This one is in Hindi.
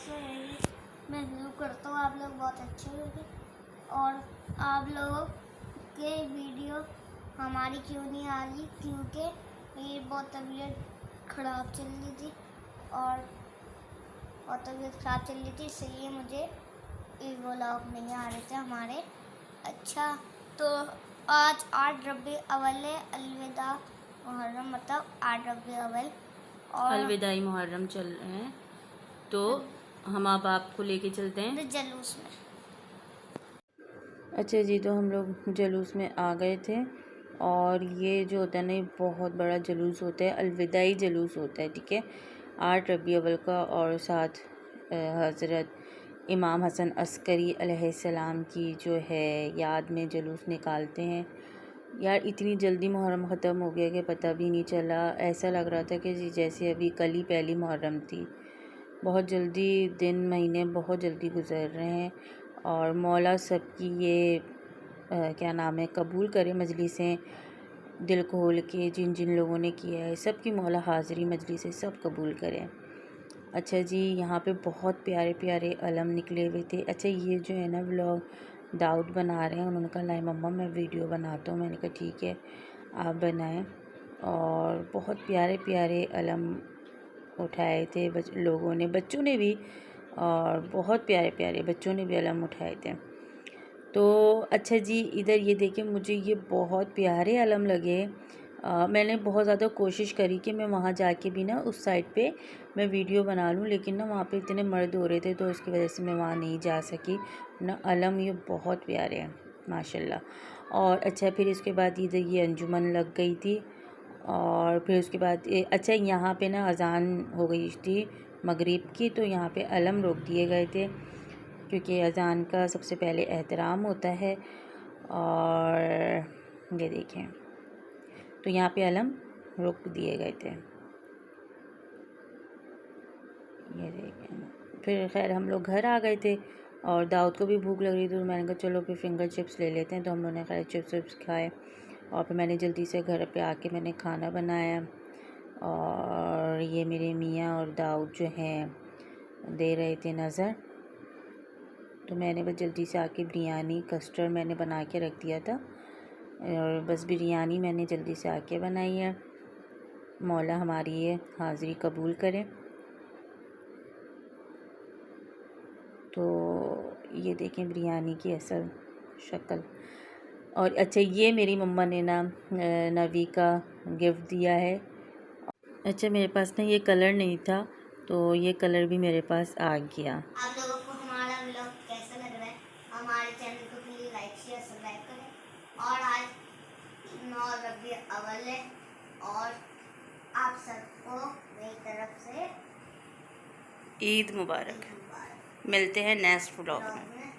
से यही मैं व्यू करता हूँ। आप लोग बहुत अच्छे होंगे और आप लोगों के वीडियो हमारी क्यों नहीं आ रही, क्योंकि मेरी बहुत तबीयत ख़राब चल रही थी और तबीयत ख़राब चल रही थी, इसलिए मुझे ये व्लॉग नहीं आ रहे थे हमारे। अच्छा, तो आज 8 रबी अव्वल है, अलविदा मुहर्रम, मतलब 8 रबी अव्वल और अलविदाई मुहर्रम चल रहे हैं, तो हम अब आपको लेके चलते हैं जलूस में। अच्छा जी, तो हम लोग जलूस में आ गए थे और ये जो होता है ना, ये बहुत बड़ा जलूस होता है, अलविदाई जलूस होता है, ठीक है। 8 रबी अव्वल का और साथ हज़रत इमाम हसन अस्करी अलैहिस्सलाम की जो है याद में जलूस निकालते हैं। यार इतनी जल्दी मुहर्रम ख़त्म हो गया कि पता भी नहीं चला। ऐसा लग रहा था कि जैसे अभी कल ही पहली मुहर्रम थी। बहुत जल्दी दिन महीने बहुत जल्दी गुजर रहे हैं और मौला सबकी ये क्या नाम है, कबूल करे मजलिसें दिल खोल के। जिन जिन लोगों ने किया है सबकी मौला हाज़िरी मजलिसें सब कबूल करें। अच्छा जी, यहाँ पे बहुत प्यारे प्यारे अलम निकले हुए थे। अच्छा, ये जो है ना व्लॉग दाऊद बना रहे हैं, उन्होंने कहा लाई मम्मा मैं वीडियो बनाता हूँ। मैंने कहा ठीक है आप बनाएं। और बहुत प्यारे प्यारे अलम उठाए थे लोगों ने, बच्चों ने भी, और बहुत प्यारे प्यारे बच्चों ने भी अलम उठाए थे। तो अच्छा जी, इधर ये देखें, मुझे ये बहुत प्यारे अलम लगे। मैंने बहुत ज़्यादा कोशिश करी कि मैं वहाँ जाके भी ना उस साइड पे मैं वीडियो बना लूँ, लेकिन ना वहाँ पे इतने मर्द हो रहे थे तो उसकी वजह से मैं वहाँ नहीं जा सकी ना। अलम ये बहुत प्यारे हैं माशाल्लाह। और अच्छा, फिर इसके बाद इधर ये अंजुमन लग गई थी और फिर उसके बाद अच्छा यहाँ पे ना अज़ान हो गई थी मगरिब की, तो यहाँ पे अलम रोक दिए गए थे क्योंकि अज़ान का सबसे पहले एहतराम होता है। और ये देखें, तो यहाँ पे अलम रोक दिए गए थे, ये देखें। फिर खैर हम लोग घर आ गए थे और दाऊद को भी भूख लग रही थी, तो मैंने कहा चलो फिर फिंगर चिप्स ले लेते हैं। तो हम लोगों ने खैर चिप्स विप्स खाए और फिर मैंने जल्दी से घर पे आके मैंने खाना बनाया। और ये मेरे मियाँ और दाऊद जो हैं दे रहे थे नज़र, तो मैंने बस जल्दी से आके बिरयानी कस्टर्ड मैंने बना के रख दिया था और बस बिरयानी मैंने जल्दी से आके बनाई है। मौला हमारी ये हाज़िरी कबूल करें। तो ये देखें बिरयानी की असल शक्ल। और अच्छा, ये मेरी मम्मा ने ना नवी का गिफ्ट दिया है। अच्छा, मेरे पास ना ये कलर नहीं था, तो ये कलर भी मेरे पास आ गया। आप लोगों को हमारा व्लॉग कैसा लग रहा है, हमारे चैनल को प्लीज लाइक शेयर सब्सक्राइब करें। और आज 9 रबी अव्वल है और आप सबको मेरी तरफ से ईद मुबारक। मिलते हैं नेक्स्ट व्लॉग में।